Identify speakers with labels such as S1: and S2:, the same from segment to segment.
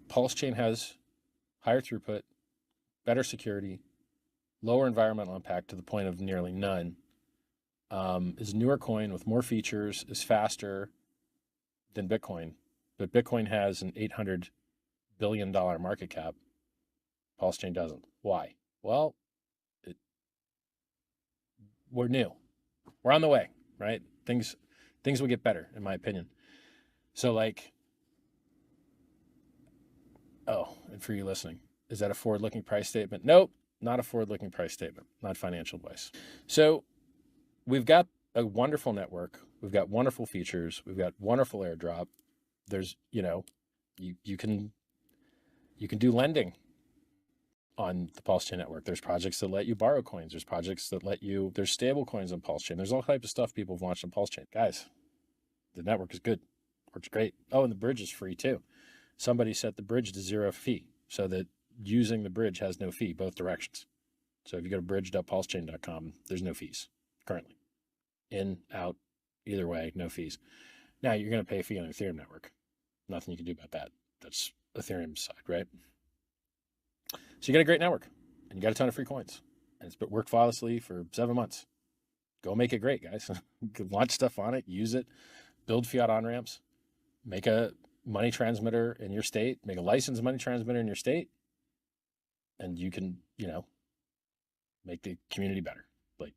S1: Pulsechain has higher throughput, better security, lower environmental impact to the point of nearly none, is a newer coin with more features, is faster than Bitcoin. But Bitcoin has an $800 billion market cap. Pulsechain doesn't. Why? Well, we're new. We're on the way, right? Things will get better, in my opinion. So like, oh, and for you listening, is that a forward-looking price statement? Nope, not a forward-looking price statement, not financial advice. So we've got a wonderful network. We've got wonderful features. We've got wonderful airdrop. There's, you can do lending on the Pulsechain network. There's projects that let you borrow coins. There's projects that there's stable coins on Pulsechain. There's all types of stuff people have launched on Pulsechain. Guys, the network is good. Works great. Oh, and the bridge is free too. Somebody set the bridge to 0 fee so that using the bridge has no fee both directions. So if you go to bridge.pulsechain.com, there's no fees currently. In, out, either way, no fees. Now you're going to pay a fee on the Ethereum network. Nothing you can do about that. That's Ethereum's side, right? So you got a great network and you got a ton of free coins and it's been worked flawlessly for 7 months. Go make it great, guys. Launch stuff on it, use it, build fiat on-ramps, make a money transmitter in your state, make a licensed money transmitter in your state, and you can, make the community better. Like,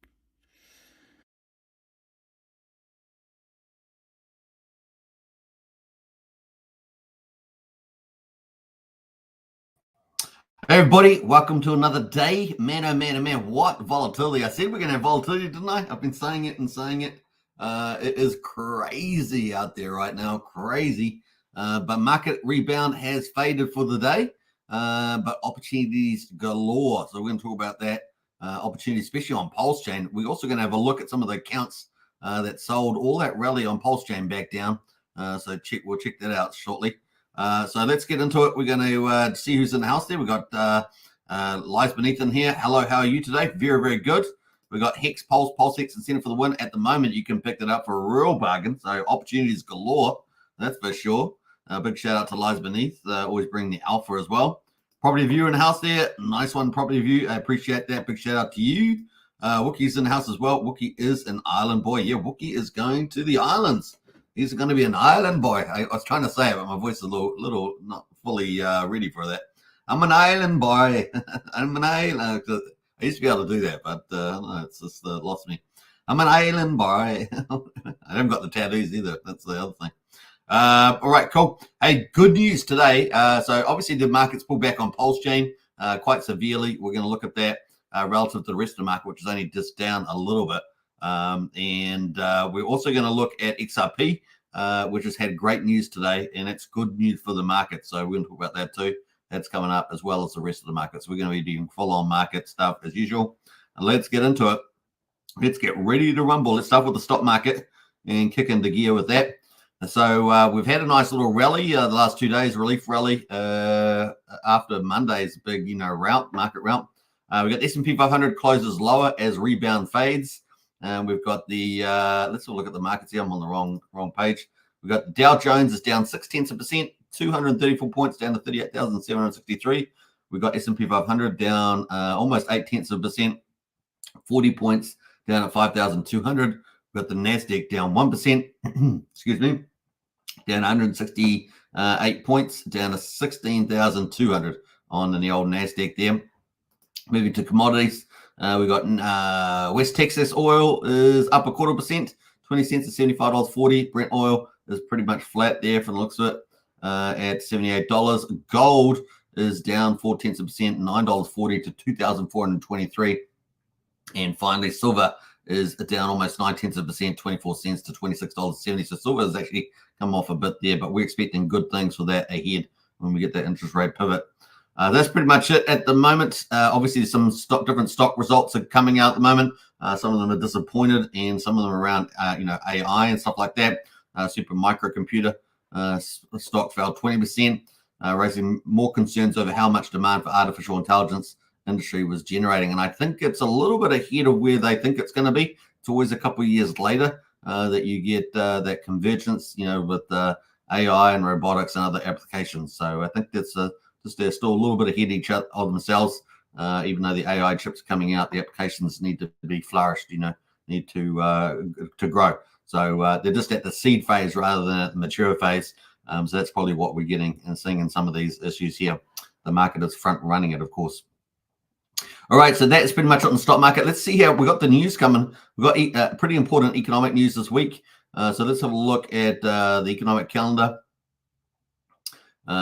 S2: Hey everybody, welcome to another day. Man, oh man, oh man, what volatility. I said we're going to have volatility, didn't I? I've been saying it and saying it. It is crazy out there right now, crazy. But market rebound has faded for the day, but opportunities galore. So we're going to talk about that opportunity, especially on Pulsechain. We're also going to have a look at some of the accounts that sold all that rally on Pulsechain back down. So we'll check that out shortly. So let's get into it. We're going to see who's in the house there. We've got Lies Beneath in here. Hello, how are you today? Very, very good. We've got Hex Pulsechain Incentive for the win. At the moment, you can pick that up for a real bargain. So opportunities galore, that's for sure. Big shout out to Lies Beneath. Always bring the alpha as well. Property View in the house there. Nice one, Property View. I appreciate that. Big shout out to you. Wookie's in the house as well. Wookie is an island boy. Yeah, Wookie is going to the islands. He's going to be an island boy. I was trying to say it, but my voice is a little not fully ready for that. I'm an island boy. I'm an island. I used to be able to do that, but no, it's just lost me. I'm an island boy. I haven't got the tattoos either. That's the other thing. All right, cool. Hey, good news today. So obviously the market's pulled back on Pulsechain quite severely. We're going to look at that relative to the rest of the market, which is only just down a little bit. And we're also going to look at XRP, which has had great news today, and it's good news for the market. So we're going to talk about that too. That's coming up as well as the rest of the market. So we're going to be doing full-on market stuff as usual. And let's get into it. Let's get ready to rumble. Let's start with the stock market and kick into gear with that. So we've had a nice little rally the last 2 days, relief rally after Monday's big, market rout. We got S&P 500 closes lower as rebound fades. We've got the, let's have a look at the markets here. I'm on the wrong page. We've got the Dow Jones is down 0.6%, 234 points down to 38,763. We've got S&P 500 down almost 0.8%, 40 points down at 5,200. We've got the NASDAQ down 1%, excuse me, down 168 points, down to 16,200 on the old NASDAQ there. Moving to commodities. We got West Texas oil is up 0.25%, 20 cents to $75.40. Brent oil is pretty much flat there from the looks of it at $78. Gold is down 0.4%, $9.40 to $2,423. And finally, silver is down almost 0.9%, 24 cents to $26.70. So silver has actually come off a bit there, but we're expecting good things for that ahead when we get that interest rate pivot. That's pretty much it at the moment. Obviously, some different stock results are coming out at the moment. Some of them are disappointed, and some of them are around, AI and stuff like that. Super microcomputer stock fell 20%, raising more concerns over how much demand for artificial intelligence industry was generating. And I think it's a little bit ahead of where they think it's going to be. It's always a couple of years later that you get that convergence, with AI and robotics and other applications. So I think that's they're still a little bit ahead of themselves. Even though the AI chips are coming out, the applications need to be flourished. Need to grow. So they're just at the seed phase rather than at the mature phase. So that's probably what we're getting and seeing in some of these issues here. The market is front running it, of course. All right, so that's pretty much on the stock market. Let's see how we got the news coming. We've got pretty important economic news this week. So let's have a look at the economic calendar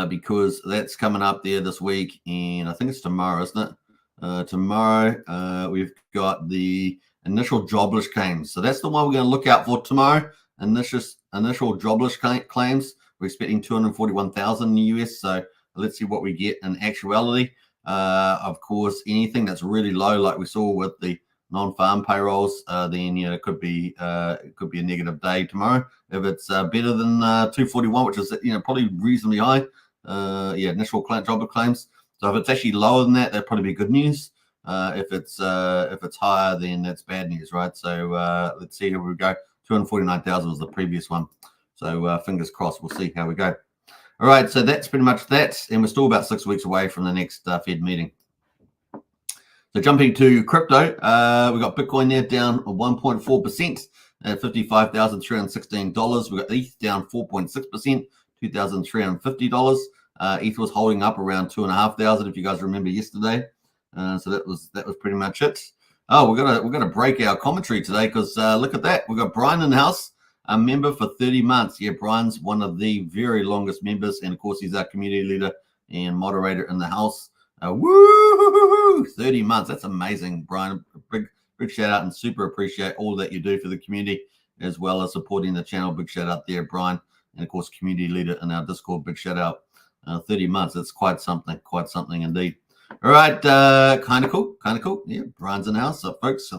S2: because that's coming up there this week, and I think it's tomorrow, isn't it? Tomorrow we've got the initial jobless claims. So that's the one we're going to look out for tomorrow. Initial jobless claims. We're expecting 241,000 in the US. So let's see what we get in actuality. Of course, anything that's really low, like we saw with the non-farm payrolls, then it could be a negative day tomorrow. If it's better than 241, which is probably reasonably high, initial jobless claims. So if it's actually lower than that, that'd probably be good news. If it's higher, then that's bad news, right? So let's see how we go. 249,000 was the previous one. So fingers crossed. We'll see how we go. All right, so that's pretty much that, and we're still about 6 weeks away from the next Fed meeting. So jumping to crypto, we got Bitcoin there down 1.4% at $55,316. We got ETH down 4.6%, $2,350. ETH was holding up around 2,500, if you guys remember yesterday. So that was pretty much it. Oh, we're gonna break our commentary today because look at that, we've got Brian in the house. A member for 30 months. Yeah, Brian's one of the very longest members, and of course, he's our community leader and moderator in the house. Woo! 30 months. That's amazing, Brian. Big shout out and super appreciate all that you do for the community as well as supporting the channel. Big shout out there, Brian, and of course, community leader in our Discord. Big shout out. 30 months. That's quite something indeed. All right, kind of cool. Yeah, Brian's in the house. Up, folks.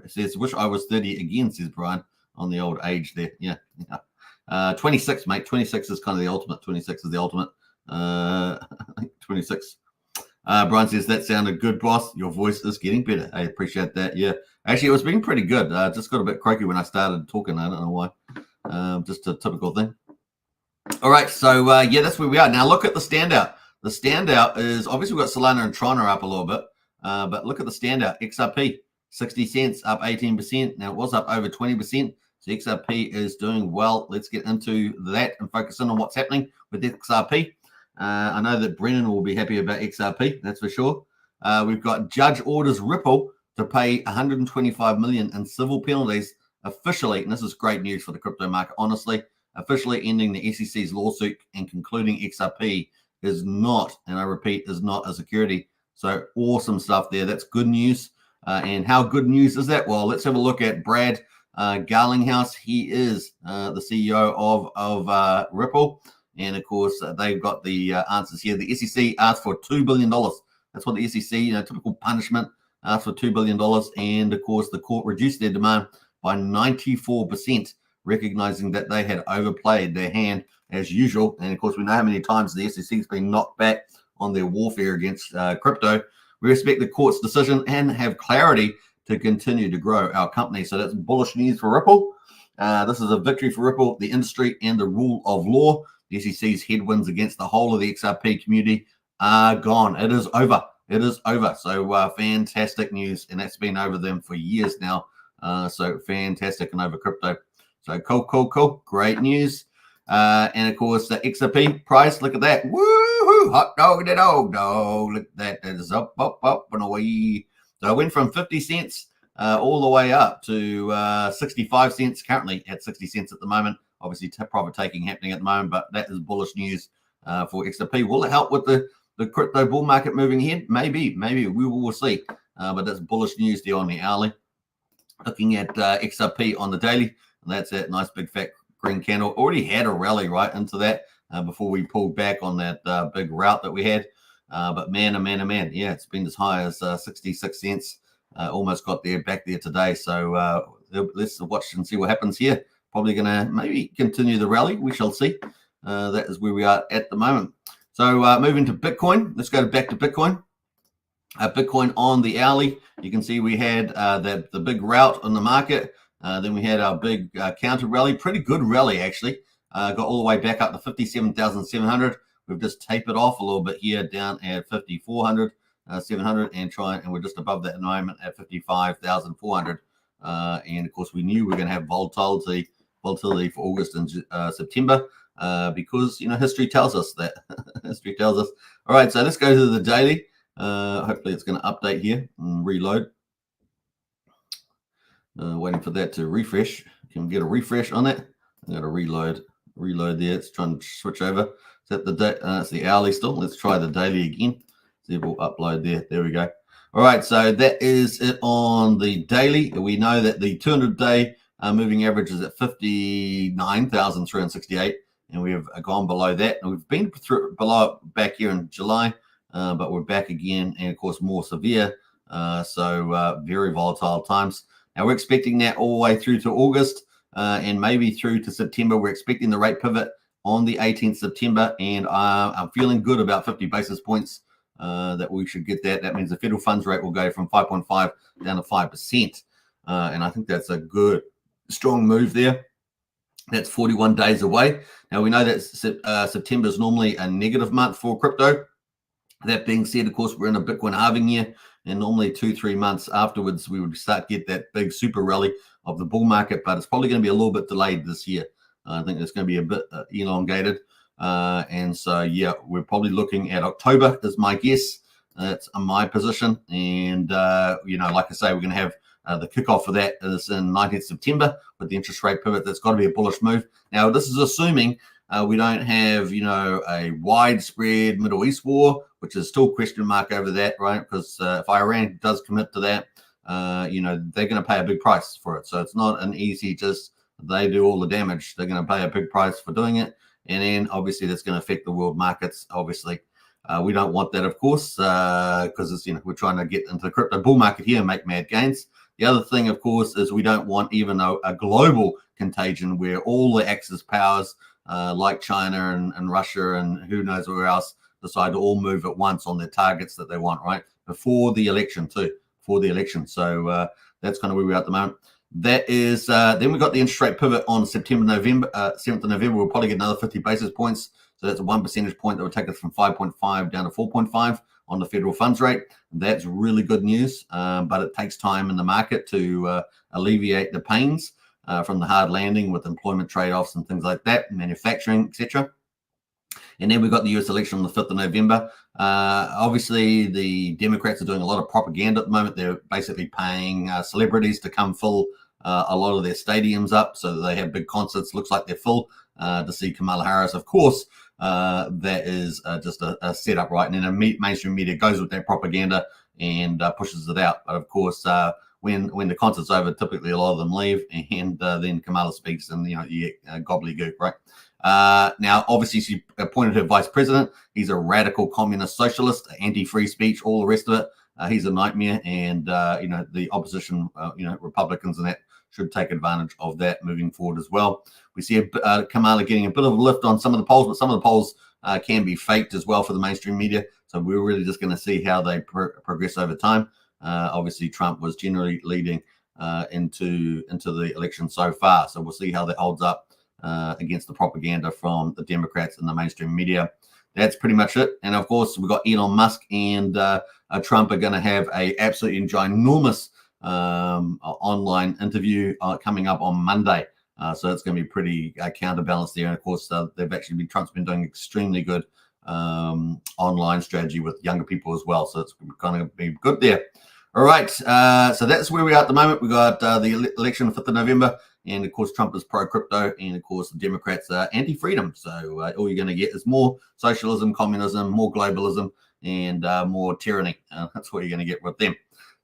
S2: Says, wish I was 30 again, says Brian, on the old age there. Yeah. 26, mate. 26 is kind of the ultimate. 26 is the ultimate. 26. Brian says, that sounded good, boss. Your voice is getting better. I appreciate that. Yeah. Actually, it was being pretty good. Just got a bit croaky when I started talking. I don't know why. Just a typical thing. All right. So, that's where we are. Now, look at the standout. The standout is, obviously, we've got Solana and Tron are up a little bit. But look at the standout, XRP, 60 cents, up 18%. Now, it was up over 20%. So XRP is doing well. Let's get into that and focus in on what's happening with XRP. I know that Brennan will be happy about XRP, that's for sure. We've got judge orders Ripple to pay $125 million in civil penalties officially, and this is great news for the crypto market, honestly, officially ending the SEC's lawsuit and concluding XRP is not, and I repeat, is not a security. So awesome stuff there. That's good news. And how good news is that? Well, let's have a look at Brad Garlinghouse. He is the CEO of Ripple. And, of course, they've got the answers here. The SEC asked for $2 billion. That's what the SEC, typical punishment, asked for $2 billion. And, of course, the court reduced their demand by 94%, recognizing that they had overplayed their hand as usual. And, of course, we know how many times the SEC has been knocked back on their warfare against crypto. We respect the court's decision and have clarity to continue to grow our company. So that's bullish news for Ripple. This is a victory for Ripple, the industry, and the rule of law. The SEC's headwinds against the whole of the XRP community are gone. It is over. So fantastic news, and that's been over them for years now. So fantastic and over crypto. So cool. Great news. And of course, the XRP price, look at that. Woohoo! Hot dog, the dog. Look at that. That is up, and away. So it went from 50 cents all the way up to 65 cents, currently at 60 cents at the moment. Obviously, profit taking happening at the moment, but that is bullish news for XRP. Will it help with the crypto bull market moving ahead? Maybe. We will see. But that's bullish news there on the hourly. Looking at XRP on the daily, and that's that nice big fat green candle. Already had a rally right into that before we pulled back on that big rout that we had. But man, yeah, it's been as high as 66 cents. Almost got there, back there today. So let's watch and see what happens here. Probably going to maybe continue the rally. We shall see. That is where we are at the moment. So moving to Bitcoin. Let's go back to Bitcoin. Bitcoin on the hourly. You can see we had the big rout on the market. Then we had our big counter rally, pretty good rally actually. Got all the way back up to 57,700. We've just tapered off a little bit here down at 5,400, 700, and we're just above that at the moment at 55,400. And of course, we knew we were going to have volatility for August and September because history tells us that. History tells us. All right, so let's go to the daily. Hopefully, it's going to update here and reload. Waiting for that to refresh. Can we get a refresh on that? I got to reload there. It's trying to switch over. Is that the day? It's the hourly still. Let's try the daily again. See if we'll upload there. There we go. All right, so that is it on the daily. We know that the 200-day moving average is at 59,368, and we have gone below that. And we've been below back here in July, but we're back again, and of course more severe. So very volatile times. Now we're expecting that all the way through to August and maybe through to September. We're expecting the rate pivot on the 18th September, and I'm feeling good about 50 basis points that we should get that. That means the federal funds rate will go from 5.5 down to 5%. And I think that's a good, strong move there. That's 41 days away. Now, we know that September is normally a negative month for crypto. That being said, of course, we're in a Bitcoin halving year, and normally 2-3 months afterwards, we would start to get that big super rally of the bull market, but it's probably going to be a little bit delayed this year. I think it's going to be a bit elongated. And so, yeah, we're probably looking at October is my guess. That's my position. And, like I say, we're going to have the kickoff for that is in 19th September with the interest rate pivot. That's got to be a bullish move. Now, this is assuming we don't have, a widespread Middle East war, which is still question mark over that, right? Because if Iran does commit to that, they're going to pay a big price for it. So it's not an easy just they do all the damage. They're going to pay a big price for doing it. And then obviously that's going to affect the world markets. Obviously, we don't want that, of course, because we're trying to get into the crypto bull market here and make mad gains. The other thing, of course, is we don't want even a global contagion where all the Axis powers like China and Russia and who knows where else decide to all move at once on their targets that they want, right? Before the election too, So that's kind of where we are at the moment. That is, then we got the interest rate pivot on 7th of November. We'll probably get another 50 basis points. So that's a 1 percentage point that will take us from 5.5 down to 4.5 on the federal funds rate. That's really good news, but it takes time in the market to alleviate the pains from the hard landing with employment trade-offs and things like that, manufacturing, etc. And then we got the US election on the 5th of November. Obviously, the Democrats are doing a lot of propaganda at the moment. They're basically paying celebrities to come fill a lot of their stadiums up so that they have big concerts. Looks like they're full to see Kamala Harris. Of course, that is just a setup, right? And then the mainstream media goes with that propaganda and pushes it out. But of course, when the concert's over, typically a lot of them leave, and then Kamala speaks, and gobbledygook, right? Now, obviously, she appointed her vice president. He's a radical communist socialist, anti-free speech, all the rest of it. He's a nightmare, and the opposition, Republicans and that should take advantage of that moving forward as well. We see Kamala getting a bit of a lift on some of the polls, but some of the polls can be faked as well for the mainstream media. So we're really just going to see how they progress over time. Obviously, Trump was generally leading into the election so far. So we'll see how that holds up against the propaganda from the Democrats and the mainstream media. That's pretty much it. And of course, we've got Elon Musk and Trump are going to have a absolutely ginormous online interview coming up on Monday. So it's going to be pretty counterbalanced there. And of course, Trump's been doing extremely good online strategy with younger people as well. So it's going to be good there. All right. So that's where we are at the moment. We got the election on 5th of November. And of course, Trump is pro-crypto. And of course, the Democrats are anti-freedom. So all you're going to get is more socialism, communism, more globalism, and more tyranny. That's what you're going to get with them.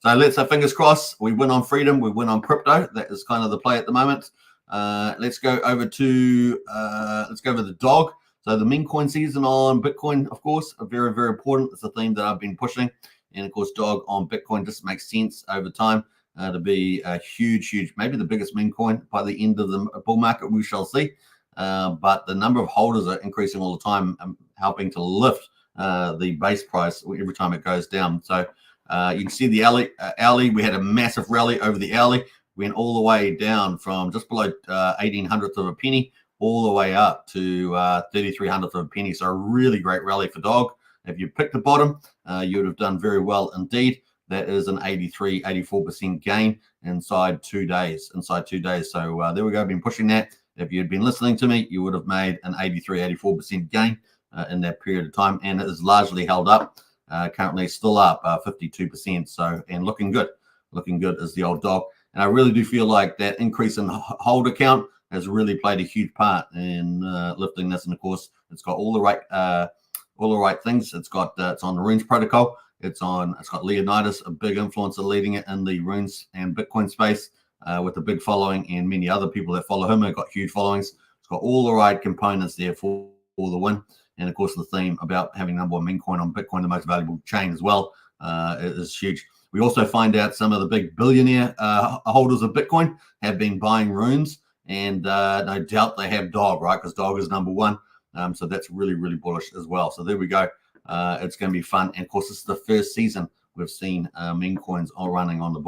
S2: So let's fingers crossed. We win on freedom. We win on crypto. That is kind of the play at the moment. Let's go over to the dog. So the meme coin season on Bitcoin, of course, are very, very important. It's a theme that I've been pushing. And of course, dog on Bitcoin just makes sense over time to be a huge, maybe the biggest meme coin by the end of the bull market. We shall see. But the number of holders are increasing all the time, helping to lift the base price every time it goes down. So you can see the hourly. We had a massive rally over the hourly. went all the way down from just below 1800th of a penny all the way up to 3300th of a penny. So a really great rally for dog. If you picked the bottom, you would have done very well indeed. That is an 84% gain inside 2 days. So there we go. I've been pushing that. If you'd been listening to me, you would have made an 84% gain in that period of time, and it is largely held up. Currently still up 52%. So, and looking good as the old dog. And I really do feel like that increase in holder count has really played a huge part in lifting this. And of course, it's got all the right things. It's on the Runes protocol. It's got Leonidas, a big influencer leading it in the Runes and Bitcoin space with a big following, and many other people that follow him have got huge followings. It's got all the right components there for the win. And of course, the theme about having number one meme coin on Bitcoin, the most valuable chain as well, is huge. We also find out some of the big billionaire holders of Bitcoin have been buying Runes, and no doubt they have dog, right? Because dog is number one. So that's really, really bullish as well. So there we go. It's going to be fun. And of course, this is the first season we've seen meme coins all running on the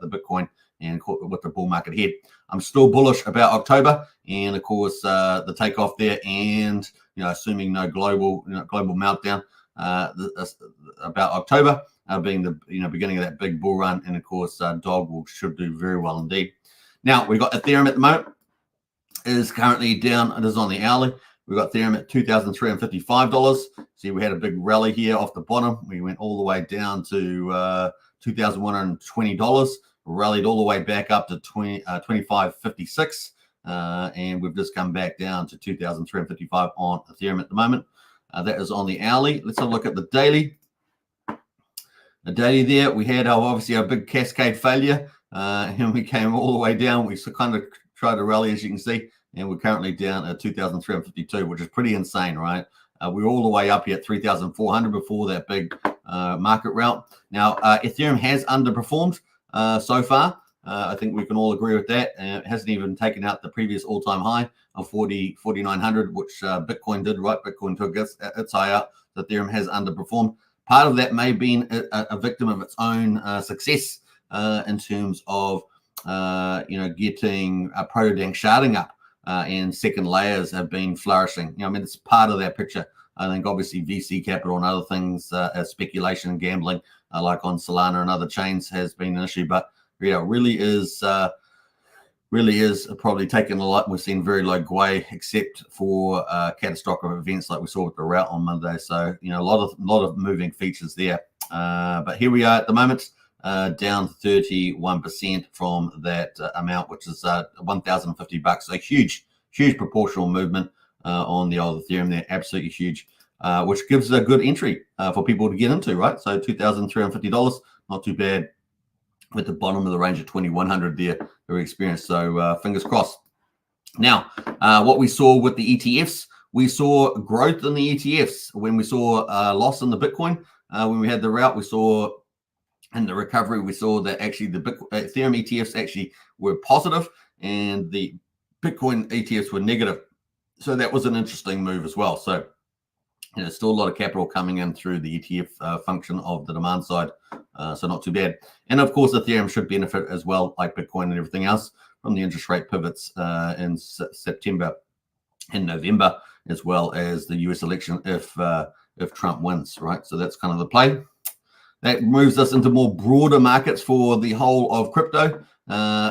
S2: Bitcoin, and with the bull market ahead. I'm still bullish about October, and of course the takeoff there, and assuming no global meltdown, about October being the beginning of that big bull run, and of course dog should do very well indeed. Now we got Ethereum at the moment is currently down. It is on the hourly. We've got Ethereum at $2,355. See, we had a big rally here off the bottom. We went all the way down to $2,120. Rallied all the way back up to $25.56. And we've just come back down to $2,355 on Ethereum at the moment. That is on the hourly. Let's have a look at the daily. The daily there, we had obviously a big cascade failure. And we came all the way down. We kind of tried to rally, as you can see. And we're currently down at 2,352, which is pretty insane, right? We were all the way up here at 3,400 before that big market rout. Now, Ethereum has underperformed so far. I think we can all agree with that. It hasn't even taken out the previous all-time high of 4,900, which Bitcoin did, right? Bitcoin took its high out. Ethereum has underperformed. Part of that may have been a victim of its own success in terms of, getting proto-dank sharding up. And second layers have been flourishing. It's part of that picture. I think obviously VC capital and other things, speculation and gambling, like on Solana and other chains, has been an issue. But really is probably taken a lot. We've seen very low GWEI, except for catastrophic events like we saw with the rout on Monday. So a lot of moving features there. But here we are at the moment. Down 31% from that amount, which is $1,050. So huge proportional movement on the old Ethereum there, absolutely huge, which gives a good entry for people to get into, right? So $2,350, not too bad, with the bottom of the range of 2,100 there we experienced. So fingers crossed. Now, what we saw with the ETFs, we saw growth in the ETFs. When we saw loss in the Bitcoin, when we had the rout, we saw in the recovery, we saw that actually the Ethereum ETFs actually were positive and the Bitcoin ETFs were negative. So that was an interesting move as well. So still a lot of capital coming in through the ETF function of the demand side. So not too bad. And of course, Ethereum should benefit as well, like Bitcoin and everything else, from the interest rate pivots in September and November, as well as the US election if Trump wins, right? So that's kind of the play. That moves us into more broader markets for the whole of crypto.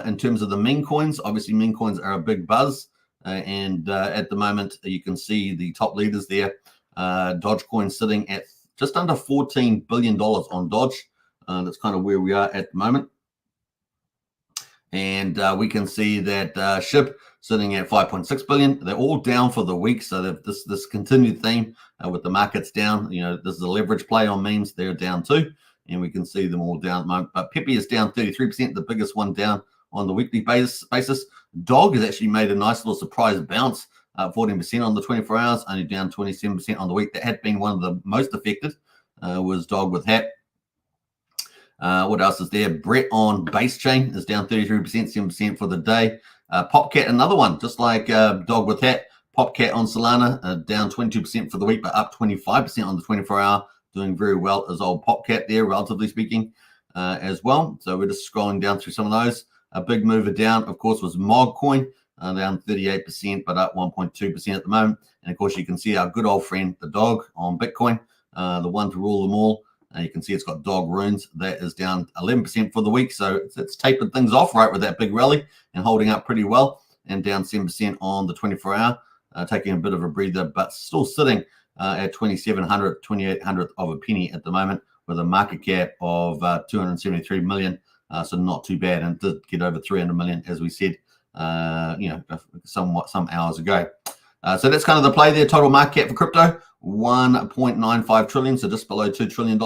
S2: In terms of the meme coins, obviously meme coins are a big buzz. And at the moment, you can see the top leaders there. Dogecoin sitting at just under $14 billion on Doge. That's kind of where we are at the moment. And we can see that SHIB sitting at 5.6 billion. They're all down for the week. So this continued theme with the markets down. This is a leverage play on memes. They're down too. And we can see them all down at the moment. But Pepe is down 33%, the biggest one down on the weekly basis. Dog has actually made a nice little surprise bounce, 14% on the 24 hours, only down 27% on the week. That had been one of the most affected, was Dog with Hat. What else is there? Brett on Base Chain is down 33%, 7% for the day. Popcat, another one, just like Dog with Hat. Popcat on Solana, down 22% for the week, but up 25% on the 24-hour. Doing very well as old Popcat there, relatively speaking, as well. So we're just scrolling down through some of those. A big mover down, of course, was Mog Coin, down 38%, but up 1.2% at the moment. And of course, you can see our good old friend, the dog on Bitcoin, the one to rule them all. You can see it's got dog runes. That is down 11% for the week. So it's tapered things off right with that big rally and holding up pretty well, and down 7% on the 24-hour, taking a bit of a breather, but still sitting at 2,700, 2,800 of a penny at the moment, with a market cap of 273 million. So not too bad, and did get over 300 million, as we said, some hours ago. So that's kind of the play there. Total market cap for crypto, 1.95 trillion, so just below $2 trillion.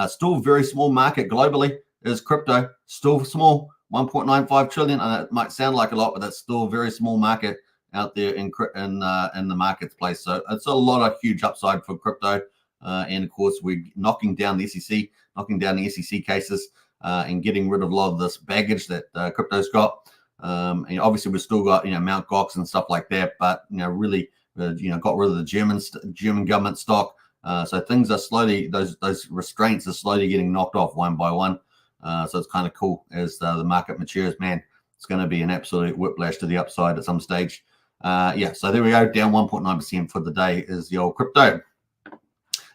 S2: Still very small market globally is crypto, still small, 1.95 trillion. And it might sound like a lot, but that's still a very small market out there in the marketplace. So it's a lot of huge upside for crypto. And of course, we're knocking down the SEC cases, and getting rid of a lot of this baggage that crypto's got. And obviously we've still got Mt. Gox and stuff like that, but really got rid of the German government stock. So things are slowly, those restraints are slowly getting knocked off one by one. So it's kind of cool as the market matures. Man, it's going to be an absolute whiplash to the upside at some stage. So there we go, down 1.9% for the day is the old crypto.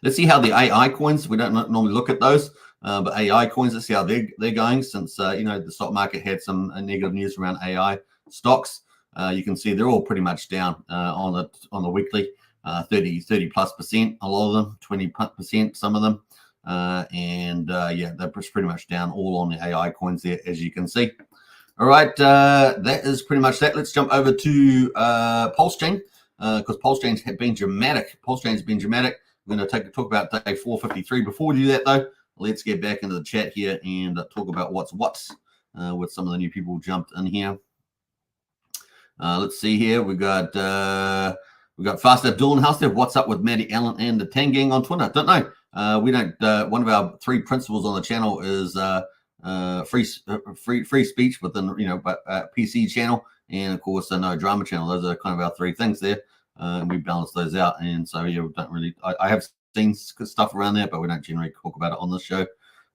S2: Let's see how the AI coins, we don't normally look at those, but AI coins, let's see how they're going, since the stock market had some negative news around AI stocks. You can see they're all pretty much down on the weekly, 30 plus %, a lot of them, 20%, some of them. They're pretty much down all on the AI coins there, as you can see. All right, that is pretty much that. Let's jump over to Pulsechain, because Pulsechain's been dramatic. We're going to talk about day 453. Before we do that, though, let's get back into the chat here and talk about what's with some of the new people jumped in here. Let's see here. We got Fast Abdul and House there. What's up with Matty Allen and the Tang Gang on Twitter? Don't know. We don't. One of our 3 principles on the channel is free speech within PC channel, and of course no drama channel. Those are kind of our 3 things there. And we balance those out, and so we don't really. I have seen stuff around there, but we don't generally talk about it on this show.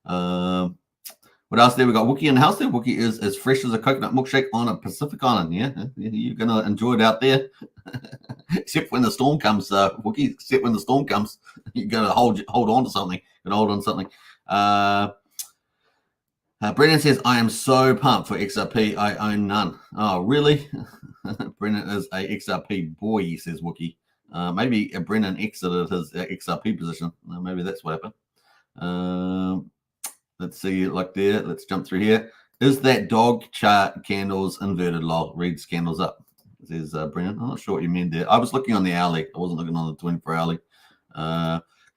S2: What else there? We got Wookie in the house there. Wookie is as fresh as a coconut milkshake on a Pacific island. Yeah, you're gonna enjoy it out there, except when the storm comes. Wookie, except when the storm comes, you gotta hold on to something. Brennan says, I am so pumped for XRP. I own none. Oh, really? Brennan is a XRP boy, he says, Wookie. Maybe Brennan exited his XRP position. Maybe that's what happened. Let's see, like there. Let's jump through here. Is that dog chart candles inverted? Lol. Reads candles up. Says Brennan. I'm not sure what you mean there. I was looking on the hourly. I wasn't looking on the 24 hourly.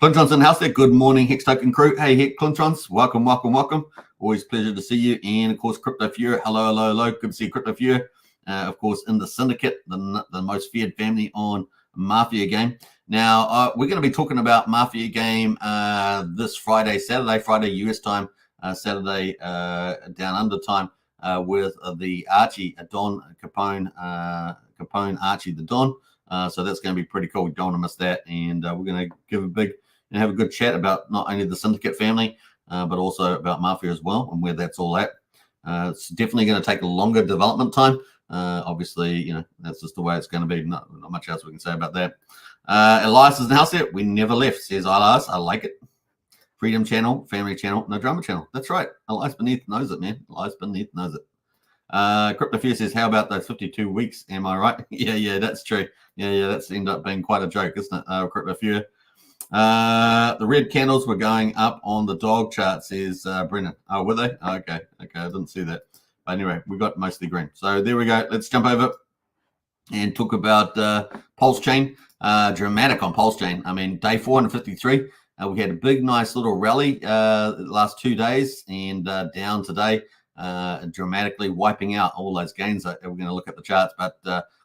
S2: Clintron's in the house there. Good morning, Hex Token crew. Hey, Clintrons. Welcome. Always pleasure to see you. And of course, Crypto Fury. Hello. Good to see you, Crypto Fury. Of course, in the syndicate, the most feared family on Mafia Game. Now, we're going to be talking about Mafia Game this Friday US time, Saturday down under time, with the Archie, Don Capone Archie the Don. So that's going to be pretty cool. We don't want to miss that. And we're going to have a good chat about not only the syndicate family, but also about Mafia as well, and where that's all at. It's definitely going to take a longer development time. Obviously, that's just the way it's going to be. Not much else we can say about that. Elias is in the house there. We never left, says Elias. I like it. Freedom channel, family channel, no drama channel. That's right. Elias Beneath knows it, man. Elias Beneath knows it. Crypto Fear says, how about those 52 weeks? Am I right? Yeah, that's true. Yeah, that's ended up being quite a joke, isn't it, Crypto Fear? The red candles were going up on the dog chart, says Brennan. Oh, were they? Oh, okay, I didn't see that. But anyway, we got mostly green. So there we go. Let's jump over and talk about Pulsechain. Dramatic on Pulsechain. I mean, day 453, we had a big, nice little rally the last 2 days, and down today, dramatically wiping out all those gains. We're going to look at the charts, but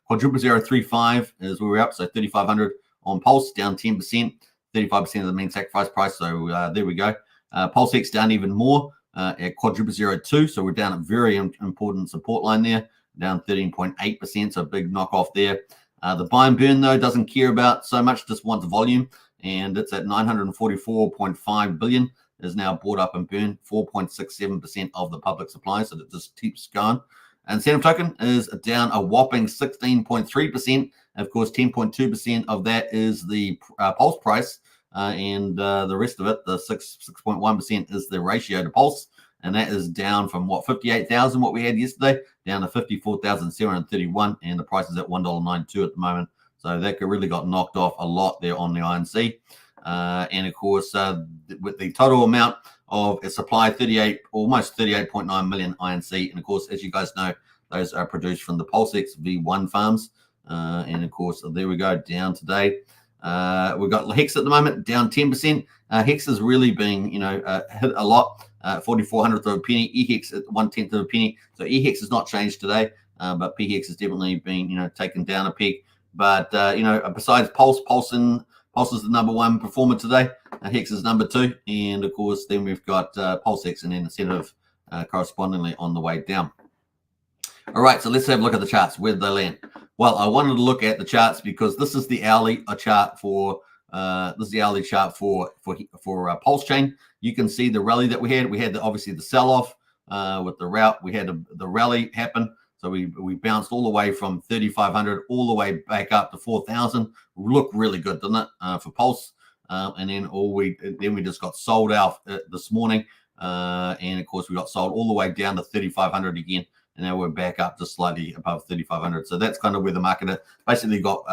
S2: quadruple 035 is where we're up. So 3,500 on Pulse, down 10%, 35% of the mean sacrifice price. So there we go. PulseX down even more at quadruple 02. So we're down a very important support line there, down 13.8%. So big knockoff there. The buy and burn, though, doesn't care about so much, just wants volume, and it's at 944.5 billion. is now bought up and burned, 4.67% of the public supply, so that just keeps going. And Incentive token is down a whopping 16.3%. Of course, 10.2% of that is the Pulse price, and the rest of it, the 6.1%, is the ratio to Pulse, and that is down from 58,000 what we had yesterday, down to 54,731, and the price is at $1.92 at the moment. So that really got knocked off a lot there on the INC. And of course, with the total amount of supply, almost 38.9 million INC. And of course, as you guys know, those are produced from the Pulsex V1 farms. And of course, there we go, down today. We've got Hex at the moment, down 10%. Hex has really been, hit a lot. 4400th of a penny. EHEX at 1/10 of a penny. So EHEX has not changed today, but PHEX has definitely been, taken down a peg. But besides Pulse is the number one performer today. Hex is number two, and of course, then we've got Pulsex and then Incentive correspondingly on the way down. All right, so let's have a look at the charts. Where did they land? Well, I wanted to look at the charts because this is the hourly chart for Pulsechain. You can see the rally that we had. We had obviously the sell-off with the route. We had the rally happen. So we bounced all the way from 3,500 all the way back up to 4,000. Looked really good, didn't it, for Pulse? And then we just got sold out this morning. And of course, we got sold all the way down to 3,500 again. And now we're back up just slightly above 3,500. So that's kind of where the market basically got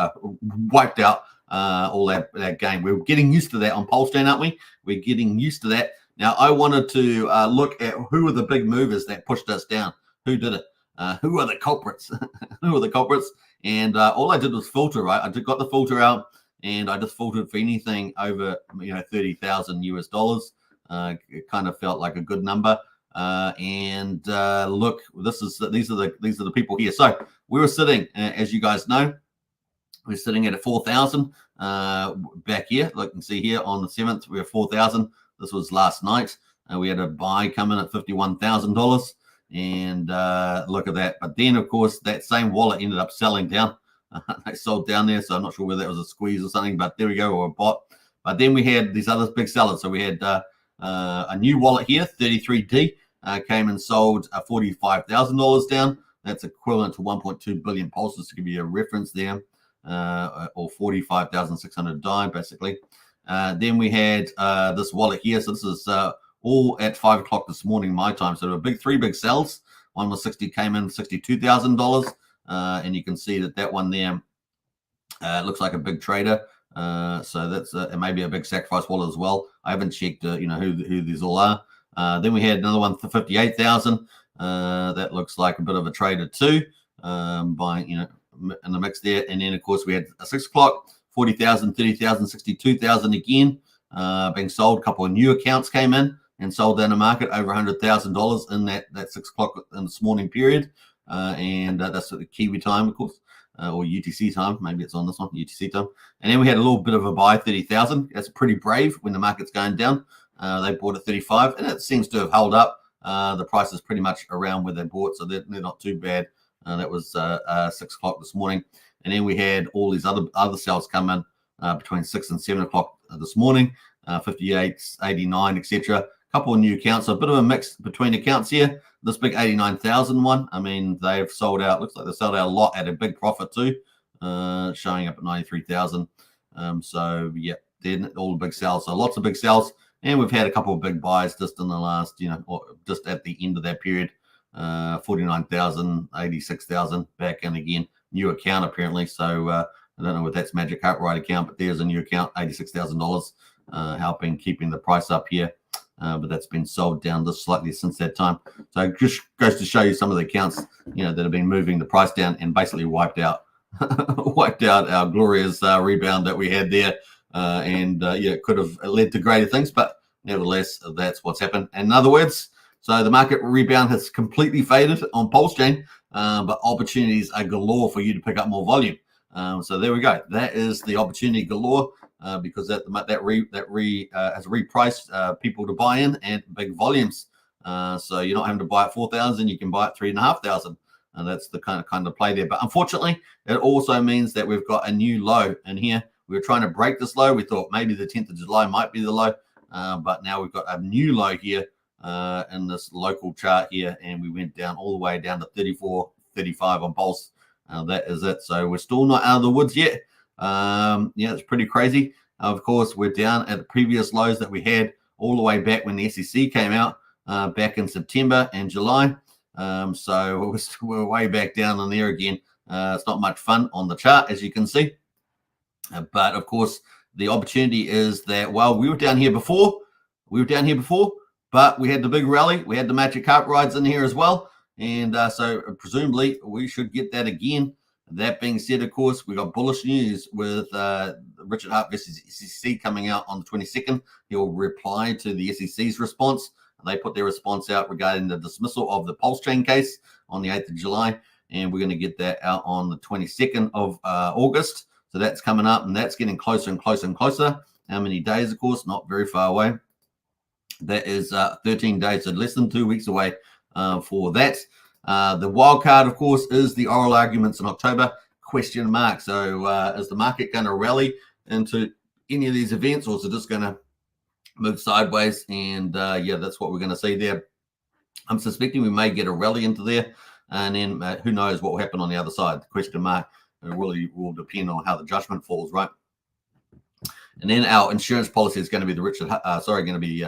S2: wiped out all that game. We're getting used to that on Pulsechain, aren't we? We're getting used to that. Now, I wanted to look at who were the big movers that pushed us down. Who did it? Who are the culprits? Who are the culprits? And all I did was filter, right? I got the filter out, and I just filtered for anything over, $30,000 US. It kind of felt like a good number. And look, these are the people here. So we were sitting, as you guys know, we're sitting at 4,000 back here. Look, you can see here on the 7th, we were 4,000. This was last night. We had a buy come in at $51,000. And look at that. But then, of course, that same wallet ended up selling down. They sold down there. So I'm not sure whether that was a squeeze or something, but there we go, or a bot. But then we had these other big sellers. So we had a new wallet here, 33D, came and sold $45,000 down. That's equivalent to 1.2 billion pulses, to give you a reference there, or 45,600 DAI, basically. Then we had this wallet here. So this is all at 5 o'clock this morning, my time. So there were three big sells. One was came in $62,000. And you can see that one there looks like a big trader. So that's it may be a big sacrifice wallet as well. I haven't checked, who these all are. Then we had another one for 58,000. That looks like a bit of a trader too, buying, in the mix there. And then of course we had a 6 o'clock, 40,000, 30,000, 62,000 again, being sold. A couple of new accounts came in and sold down the market over $100,000 in that 6 o'clock in this morning period. And that's at the Kiwi time, of course, or UTC time. Maybe it's on this one, UTC time. And then we had a little bit of a buy, 30,000. That's pretty brave when the market's going down. They bought at 35, and it seems to have held up. The price is pretty much around where they bought, so they're not too bad. That was 6 o'clock this morning. And then we had all these other sales come in between 6 and 7 o'clock this morning, 58, 89, etc. Couple of new accounts, so a bit of a mix between accounts here. This big 89,000 one, I mean, they've sold out. Looks like they sold out a lot at a big profit too, showing up at 93,000. So yeah, they're all the big sales. So lots of big sales, and we've had a couple of big buys just in the last, or just at the end of that period. 49,000, 86,000 back in again. New account apparently. So I don't know if that's Magic Cartwright account, but there's a new account, $86,000, helping keeping the price up here. But that's been sold down just slightly since that time. So it just goes to show you some of the accounts, that have been moving the price down and basically wiped out our glorious rebound that we had there. It could have led to greater things, but nevertheless, that's what's happened. In other words, so the market rebound has completely faded on Pulsechain, but opportunities are galore for you to pick up more volume. So there we go. That is the opportunity galore. Because that has repriced people to buy in and big volumes. So you're not having to buy at 4,000, you can buy at 3,500. And that's the kind of play there. But unfortunately, it also means that we've got a new low in here. We were trying to break this low. We thought maybe the 10th of July might be the low. but now we've got a new low here in this local chart here, and we went down all the way down to 34.35 on Pulse. That is it. So we're still not out of the woods yet. Yeah, it's pretty crazy. Of course, we're down at the previous lows that we had all the way back when the SEC came out back in September and July. So we're way back down in there again. It's not much fun on the chart, as you can see. But of course, the opportunity is that, well, we were down here before, but we had the big rally. We had the magic carp rides in here as well. And so presumably we should get that again. That being said, of course, we got bullish news with Richard Hart versus SEC coming out on the 22nd. He'll reply to the SEC's response. They put their response out regarding the dismissal of the Pulsechain case on the 8th of July. And we're going to get that out on the 22nd of August. So that's coming up, and that's getting closer and closer and closer. How many days, of course? Not very far away. That is 13 days, so less than 2 weeks away for that. The wild card, of course, is the oral arguments in October, question mark. So is the market going to rally into any of these events, or is it just going to move sideways? And yeah, that's what we're going to see there. I'm suspecting we may get a rally into there, and then who knows what will happen on the other side, the question mark. It really will depend on how the judgment falls, right? And then our insurance policy is going to be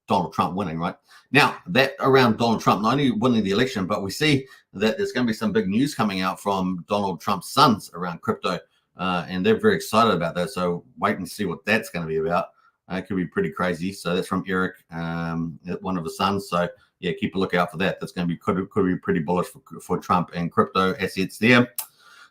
S2: Donald Trump winning, right? Now, that around Donald Trump not only winning the election, but we see that there's going to be some big news coming out from Donald Trump's sons around crypto, and they're very excited about that. So wait and see what that's going to be about. It could be pretty crazy. So that's from Eric, one of his sons. So yeah, keep a lookout for that. That's going to be could be pretty bullish for Trump and crypto assets there.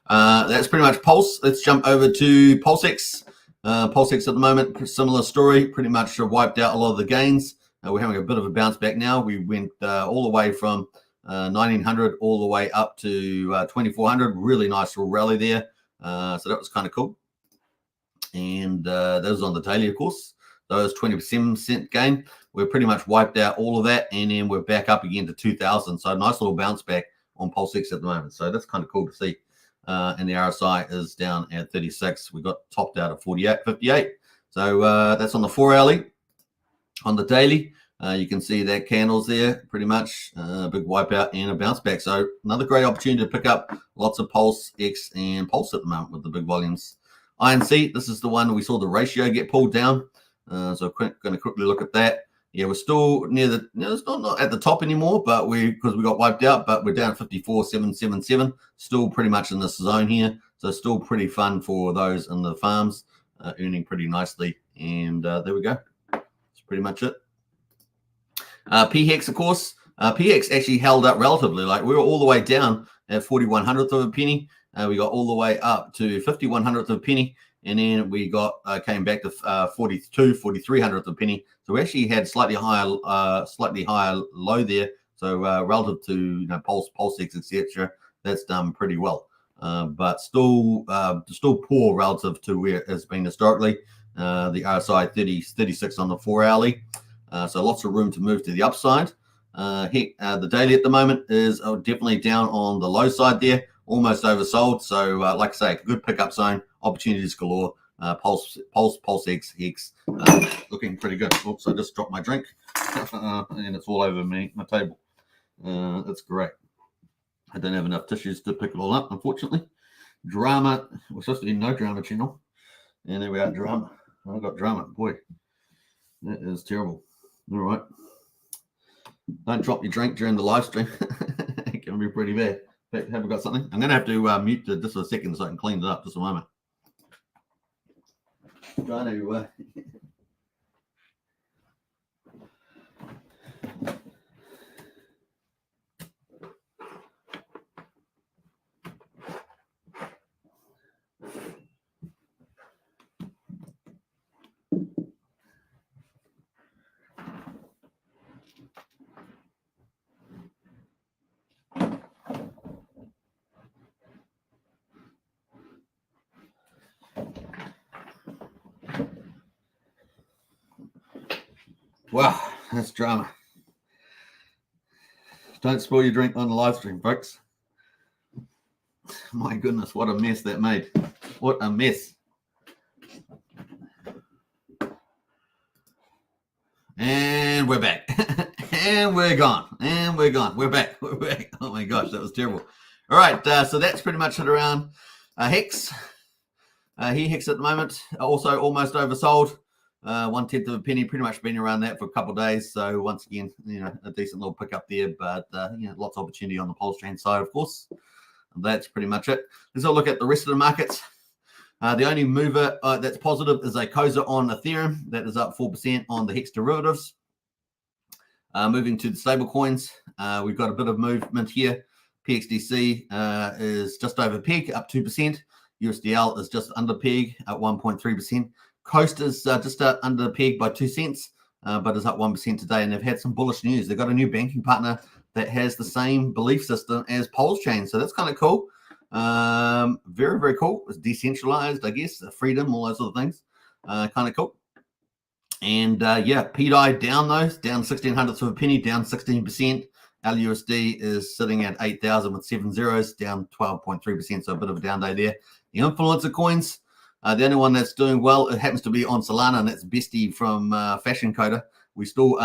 S2: That's pretty much Pulse. Let's jump over to Pulsex. Pulsex at the moment, similar story, pretty much wiped out a lot of the gains. We're having a bit of a bounce back now. We went all the way from 1900 all the way up to 2400. Really nice little rally there. So that was kind of cool. And that was on the daily, of course. Those 27% gain. We're pretty much wiped out all of that, and then we're back up again to 2000. So nice little bounce back on Pulsex at the moment. So that's kind of cool to see. And the RSI is down at 36. We got topped out at 58. So that's on the 4 hourly. On the daily, you can see that candles there, pretty much a big wipeout and a bounce back. So another great opportunity to pick up lots of Pulse X and Pulse at the moment with the big volumes. INC, this is the one we saw the ratio get pulled down. So going to quickly look at that. Yeah, we're still near the, it's not at the top anymore, but because we got wiped out, but we're down at 54,777, still pretty much in this zone here. So still pretty fun for those in the farms, earning pretty nicely. And there we go. That's pretty much it. PHEX, of course. PHEX actually held up relatively. Like we were all the way down at 41/100th of a penny. We got all the way up to 51/100th of a penny. And then we got came back to 43/100th of a penny. So we actually had slightly higher low there. So relative to Pulsex, etc., that's done pretty well. But still poor relative to where it's been historically. The RSI 36 on the 4 hourly. So lots of room to move to the upside. The daily at the moment is definitely down on the low side there, almost oversold. So like I say, good pickup zone. Opportunities galore. Pulsex, Hex, looking pretty good. Oops, I just dropped my drink and it's all over my table. That's great. I don't have enough tissues to pick it all up, unfortunately. Drama. We're supposed to be no drama channel. And there we are, drama. I've got drama. Boy, that is terrible. All right. Don't drop your drink during the live stream. It can be pretty bad. Have we got something? I'm going to have to mute this for a second so I can clean it up just a moment. Trying to wow, that's drama. Don't spoil your drink on the live stream, folks. My goodness, what a mess that made. What a mess. And we're back. And we're gone. And we're gone. We're back. We're back. Oh my gosh, that was terrible. All right, so that's pretty much it around Hex. Hex at the moment, also almost oversold. 1/10 of a penny, pretty much been around that for a couple of days. So once again, a decent little pickup there, but lots of opportunity on the Pulsechain side, of course. That's pretty much it. Let's have a look at the rest of the markets. The only mover that's positive is Icosa on Ethereum. That is up 4% on the Hex derivatives. Moving to the stable coins, we've got a bit of movement here. PXDC is just over peg, up 2%. USDL is just under peg at 1.3%. Coast is just under peg by 2 cents, but is up 1% today. And they've had some bullish news. They've got a new banking partner that has the same belief system as Pulsechain. So that's kind of cool. Very, very cool. It's decentralized, I guess, freedom, all those sort of things. Kind of cool. And PDI down though, down 1600ths of a penny, down 16%. LUSD is sitting at 8,000 with 7 zeros, down 12.3%. So a bit of a down day there. The influencer coins, the only one that's doing well, it happens to be on Solana, and that's Bestie from Fashion Coder. We still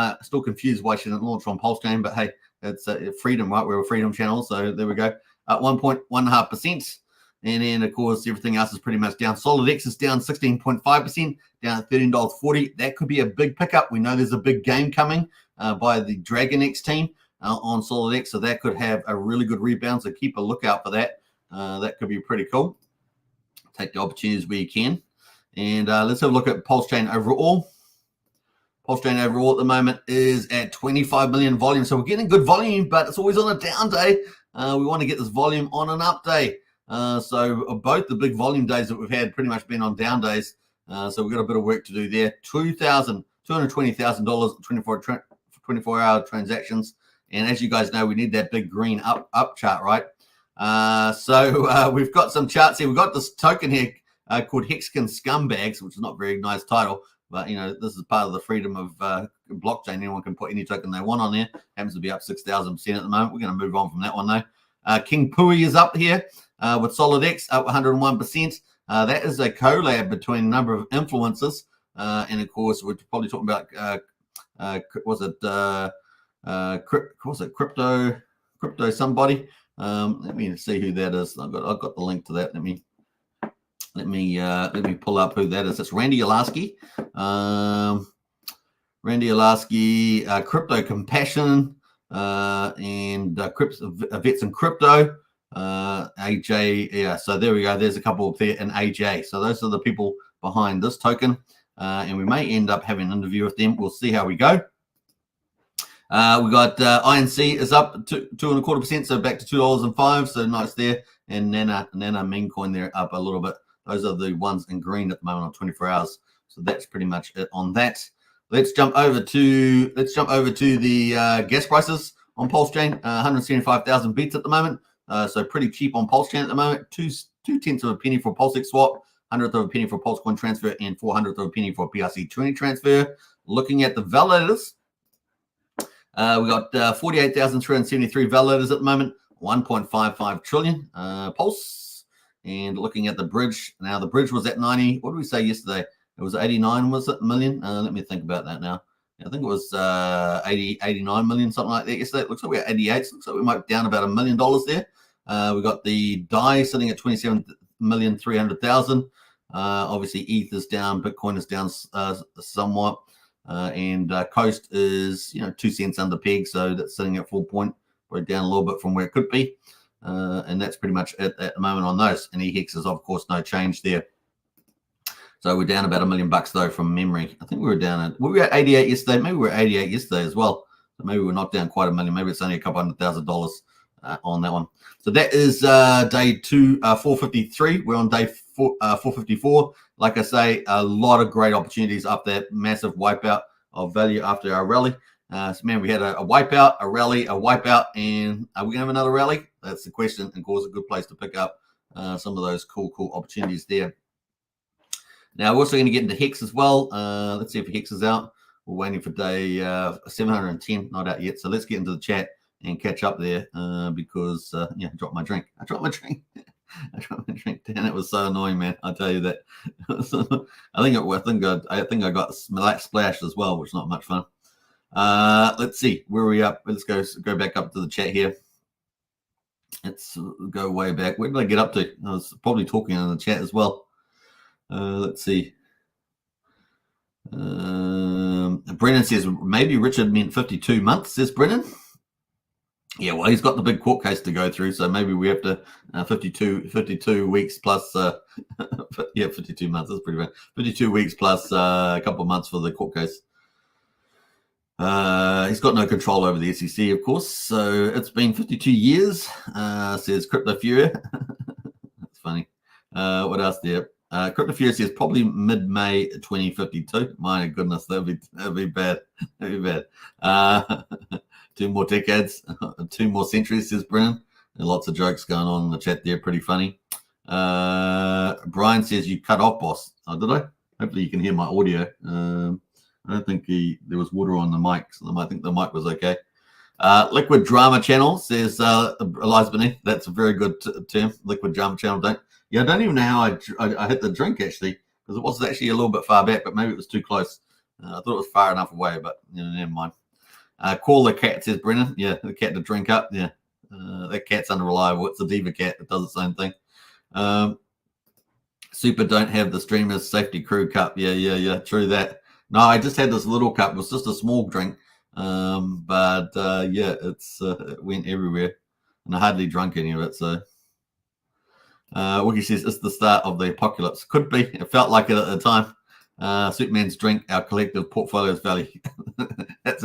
S2: confused why she didn't launch on Pulsechain, but hey, it's freedom, right? We're a freedom channel, so there we go. 1.5%. And then, of course, everything else is pretty much down. SolidX is down 16.5%, down at $13.40. That could be a big pickup. We know there's a big game coming by the DragonX team on SolidX, so that could have a really good rebound. So keep a lookout for that. That could be pretty cool. Take the opportunities where you can. And let's have a look at Pulsechain overall. Pulsechain overall at the moment is at 25 million volume. So we're getting good volume, but it's always on a down day. We want to get this volume on an up day. So both the big volume days that we've had pretty much been on down days. So we've got a bit of work to do there. $220,000 24-hour transactions. And as you guys know, we need that big green up chart, right? So we've got some charts here. We've got this token here called Hexagon Scumbags, which is not a very nice title. But, this is part of the freedom of blockchain. Anyone can put any token they want on there. Happens to be up 6,000% at the moment. We're going to move on from that one, though. King Pui is up here with SolidX, up 101%. That is a collab between a number of influencers. And, of course, we're probably talking about, crypto somebody. Let me see who that is. I've got the link to that. Let me pull up who that is. It's Randy Olasky. Crypto Compassion, and Vets in Crypto, AJ. Yeah, so there we go. There's a couple there, and AJ. So those are the people behind this token, and we may end up having an interview with them. We'll see how we go. We got INC is up 2.25%, so back to $2.05. So nice there. And Nana meme coin there up a little bit. Those are the ones in green at the moment on 24 hours. So that's pretty much it on that. Let's jump over to the gas prices on Pulsechain. 175,000 beats at the moment. So pretty cheap on Pulsechain at the moment. 2/10 of a penny for Pulsex swap, 100th of a penny for Pulsecoin transfer, and 400th of a penny for PRC20 transfer. Looking at the validators, we got 48,373 validators at the moment. 1.55 trillion Pulse. And looking at the bridge, now the bridge was at 90. What did we say yesterday? It was 89, was it, million? Let me think about that now. I think it was 89 million, something like that yesterday. It looks like we're at 88. So it looks like we might be down about $1 million there. We got the DAI sitting at 27,300,000. Obviously, ETH is down, Bitcoin is down somewhat, and Coast is 2 cents under peg, so that's sitting at 4 point. We're down a little bit from where it could be. And that's pretty much it at the moment on those. And EHEX is, of course, no change there. So we're down about $1 million though from memory. I think we were at 88 yesterday. Maybe we were at 88 yesterday as well. So maybe we're knocked down quite $1 million. Maybe it's only a couple $100,000 on that one. So that is day 453. We're on day 454. Like I say, a lot of great opportunities up there. Massive wipeout of value after our rally. So man, we had a wipeout, a rally, a wipeout, and are we going to have another rally? That's the question. And of course, a good place to pick up some of those cool opportunities there. Now, we're also going to get into Hex as well. Let's see if Hex is out. We're waiting for day 710, not out yet. So let's get into the chat and catch up there because, I dropped my drink. I dropped my drink. Dan, it was so annoying, man. I'll tell you that. I think I got splash as well, which is not much fun. Let's see, where are we up? Let's go back up to the chat here. Let's go way back. Where did I get up to? I was probably talking in the chat as well. Let's see. Brennan says maybe Richard meant 52 months, says Brennan. Yeah, well, he's got the big court case to go through, so maybe we have to 52 weeks plus, 52 months, that's pretty bad. 52 weeks plus a couple of months for the court case. He's got no control over the SEC, of course, so it's been 52 years, says Crypto Fury. That's funny. What else there? Crypto Fury says probably mid-May 2052. My goodness, that'd be bad. That'd be bad. 2 more decades, 2 more centuries, says Brennan. And lots of jokes going on in the chat there, pretty funny. Brian says you cut off, boss. Oh, did I? Hopefully you can hear my audio. I don't think there was water on the mic, so I think the mic was okay. Liquid Drama Channel says Eliza Beneath. That's a very good term. Liquid Drama Channel. I don't even know how I hit the drink actually, because it was actually a little bit far back, but maybe it was too close. I thought it was far enough away, but never mind. Call the cat, says Brennan. Yeah, the cat to drink up. Yeah, that cat's unreliable. It's a diva cat. It does the same thing. Super don't have the streamer's safety crew cup. Yeah. True that. No, I just had this little cup. It was just a small drink. But it went everywhere. And I hardly drank any of it. So Wiki says it's the start of the apocalypse. Could be. It felt like it at the time. Superman's drink, our collective portfolio's value. That's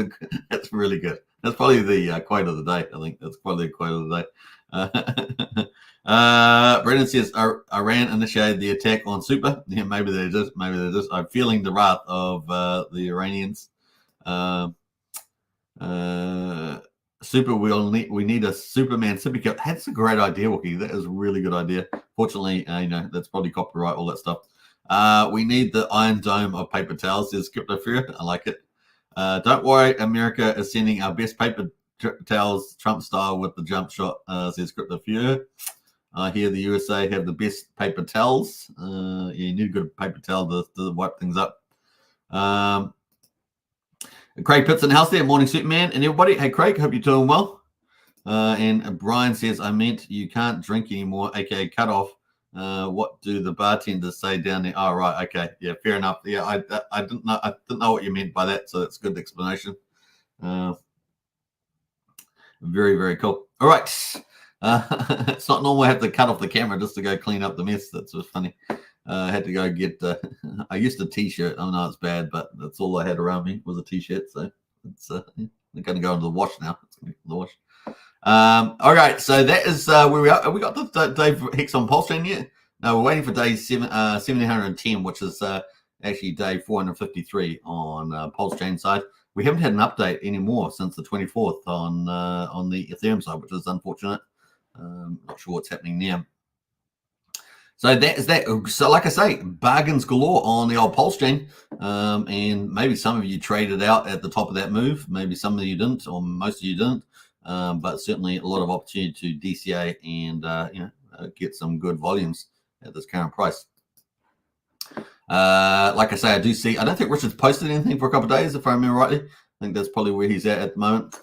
S2: really good. That's probably the quote of the day. I think that's probably the quote of the day. Brendan says Iran initiated the attack on Super. Yeah, maybe they're just. I'm feeling the wrath of the Iranians. Super, we need a Superman Sippy Cup. That's a great idea, Wookie. That is a really good idea. Fortunately, that's probably copyright, all that stuff. We need the Iron Dome of paper towels, says Crypto Fear. I like it. Don't worry, America is sending our best paper towels, Trump style, with the jump shot, says Crypto Fear. I hear the USA have the best paper towels. You need a good paper towel to wipe things up. Craig Pitts in the house there. Morning, Superman and everybody. Hey, Craig, hope you're doing well. And Brian says, I meant you can't drink anymore, aka cut off. What do the bartenders say down there? Oh, right. Okay. Yeah, fair enough. Yeah, I didn't know what you meant by that, so that's a good explanation. Very, very cool. All right. It's not normal I have to cut off the camera just to go clean up the mess. That's just funny. I had to go get I used a t-shirt. I know it's bad, but that's all I had around me was a t-shirt. So it's going to go into the wash now. It's going to go into the wash. All right, so that is where we are. Have we got the day for Hex on Pulsechain yet? No, we're waiting for day 710, which is actually day 453 on Pulsechain side. We haven't had an update anymore since the 24th on the Ethereum side, which is unfortunate. Not sure what's happening now. So that is that. So like I say, bargains galore on the old Pulsechain. And maybe some of you traded out at the top of that move. Maybe some of you didn't, or most of you didn't. But certainly a lot of opportunity to DCA and get some good volumes at this current price. Like I say, I don't think Richard's posted anything for a couple of days, if I remember rightly. I think that's probably where he's at the moment.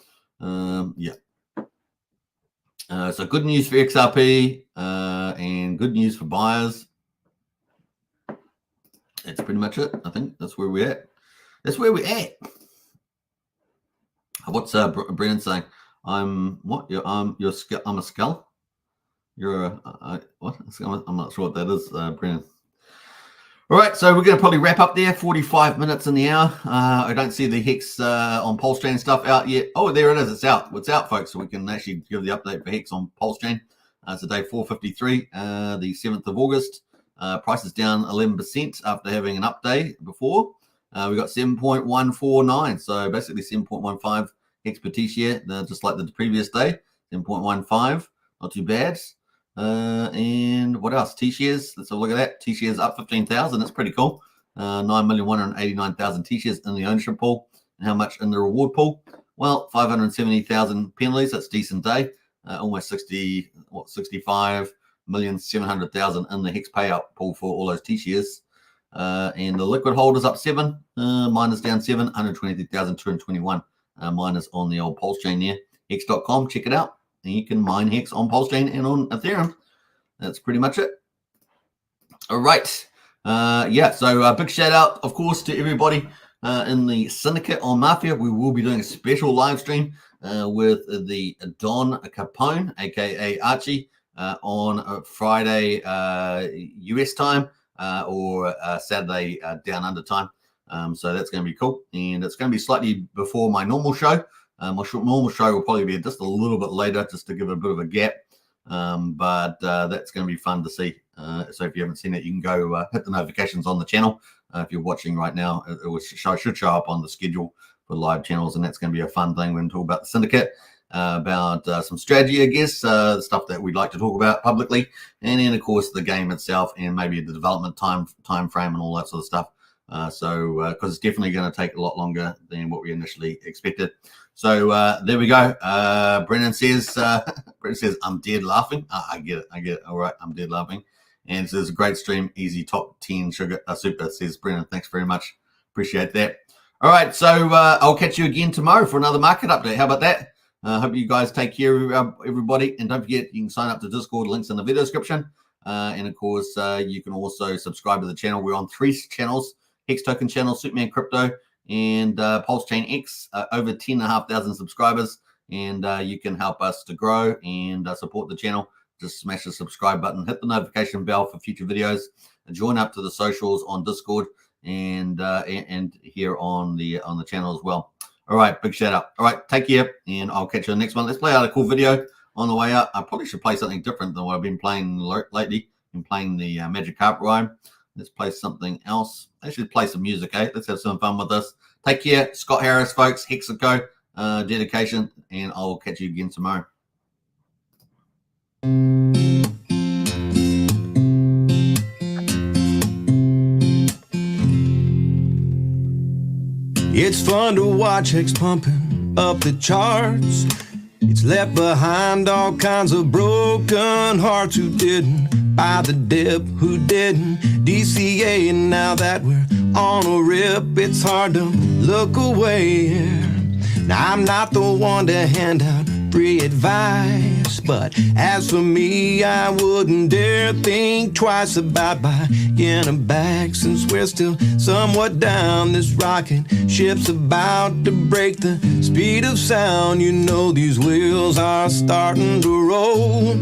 S2: So good news for XRP and good news for buyers. That's pretty much it. I think that's where we're at. What's Brennan saying? I'm a skull. You're a what? I'm not sure what that is, Brennan. All right, so we're going to probably wrap up there. 45 minutes in the hour. I don't see the Hex on Pulsechain stuff out yet. Oh, there it is. It's out. It's out, folks. So we can actually give the update for Hex on Pulsechain. It's a day 453, the 7th of August. Price is down 11% after having an up day before. We got 7.149, so basically 7.15 Hex per T-share, just like the previous day. 7.15, not too bad. And what else? T-shares. Let's have a look at that. T-shares up 15,000. That's pretty cool. 9,189,000 T-shares in the ownership pool. And how much in the reward pool? Well, 570,000 penalties. That's a decent day. Almost 65,700,000 in the Hex payout pool for all those T-shares. And the liquid holders up 7. Miners down 7. 123,221 Mine is on the old Pulsechain there, hex.com. Check it out. And you can mine Hex on Pulsechain and on Ethereum. That's pretty much it. All right. So big shout out, of course, to everybody in the syndicate on Mafia. We will be doing a special live stream with the Don Capone, aka Archie, on Friday US time or Saturday down under time. So that's going to be cool, and it's going to be slightly before my normal show. My normal show will probably be just a little bit later, just to give it a bit of a gap. But that's going to be fun to see. So if you haven't seen it, you can go hit the notifications on the channel. If you're watching right now, it should show up on the schedule for live channels, and that's going to be a fun thing. We're going to talk about the syndicate, about some strategy, I guess, the stuff that we'd like to talk about publicly, and then of course the game itself, and maybe the development time frame and all that sort of stuff. Because it's definitely going to take a lot longer than what we initially expected. So there we go. Brennan says, I'm dead laughing. I get it. All right, I'm dead laughing. And it says, great stream, easy top 10 sugar super, says Brennan. Thanks very much. Appreciate that. All right, so I'll catch you again tomorrow for another market update. How about that? Hope you guys take care of everybody. And don't forget, you can sign up to Discord, links in the video description. And of course, you can also subscribe to the channel. We're on 3 channels: Hex Token channel, Superman Crypto, and Pulsechain X, over 10,500 subscribers. And you can help us to grow and support the channel. Just smash the subscribe button, hit the notification bell for future videos, and join up to the socials on Discord and here on the channel as well. All right, big shout out. All right, take care, and I'll catch you on the next one. Let's play out a cool video on the way up. I probably should play something different than what I've been playing lately. I've been playing the Magic Carp Ride. Let's play something else. I should play some music, eh? Let's have some fun with this. Take care. Scott Harris, folks. Hexaco dedication, and I'll catch you again tomorrow.
S3: It's fun to watch Hex pumping up the charts. It's left behind all kinds of broken hearts who didn't buy the dip, who didn't DCA, and now that we're on a rip, it's hard to look away. Now I'm not the one to hand out free advice, but as for me, I wouldn't dare think twice about buying a bag, since we're still somewhat down. This rocket ship's about to break the speed of sound. You know these wheels are starting to roll.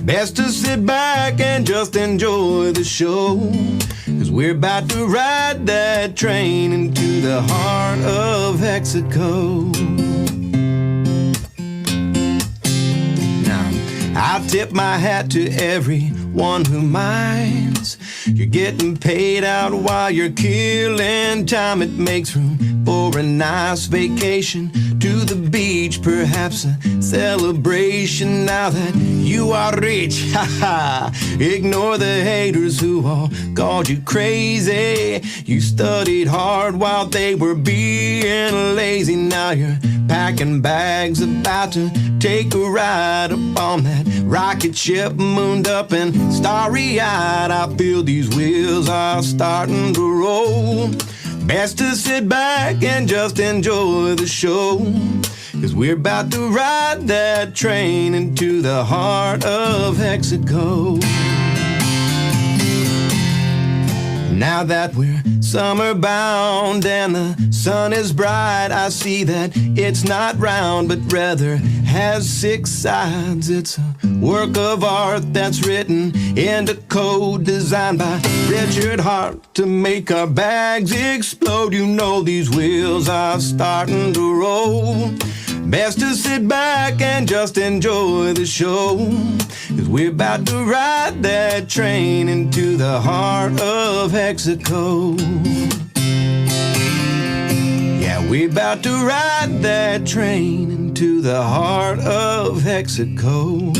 S3: Best to sit back and just enjoy the show, 'cause we're about to ride that train into the heart of Hexaco. Now, I tip my hat to everyone who minds. You're getting paid out while you're killing time. It makes room for a nice vacation to the beach, perhaps a celebration now that you are rich. Ha ha! Ignore the haters who all called you crazy. You studied hard while they were being lazy. Now you're packing bags, about to take a ride up on that rocket ship, mooned up and starry-eyed. I feel these wheels are starting to roll. Best to sit back and just enjoy the show, 'cause we're about to ride that train into the heart of Hexaco. Now that we're summer bound and the sun is bright, I see that it's not round but rather has 6 sides. It's a work of art that's written into code, designed by Richard Hart to make our bags explode. You know these wheels are starting to roll. Best to sit back and just enjoy the show, 'cause we're about to ride that train into the heart of Hexaco. Yeah, we're about to ride that train into the heart of Hexaco.